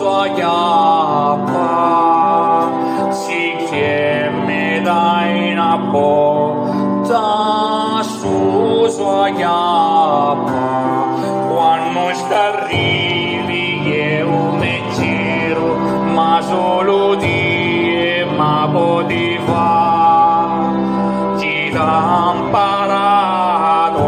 sua chiappa, si chieme dai una botta su sua chiappa, quando arrivi io mi giro, ma solo Dio ma potevi fare, ti dà imparato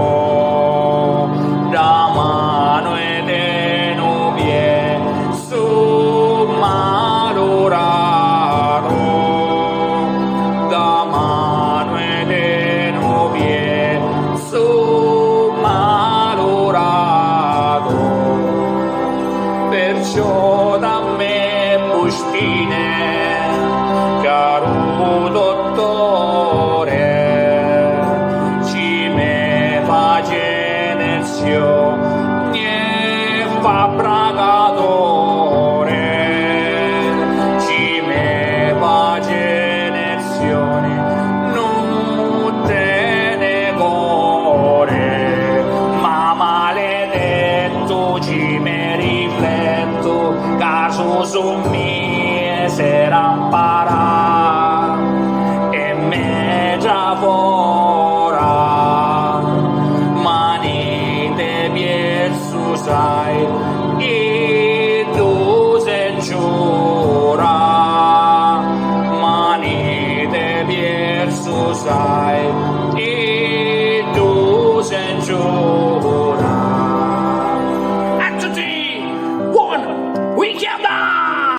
da mano e de nubie su malorato, da mano e de nubie su malorato, perciò da me bustine, caro dottore, ci me fa genezio, ne fa pragatore, ci me fa genezione, non te ne gore, ma maledetto ci me rifletto, caso su mie sarà imparato.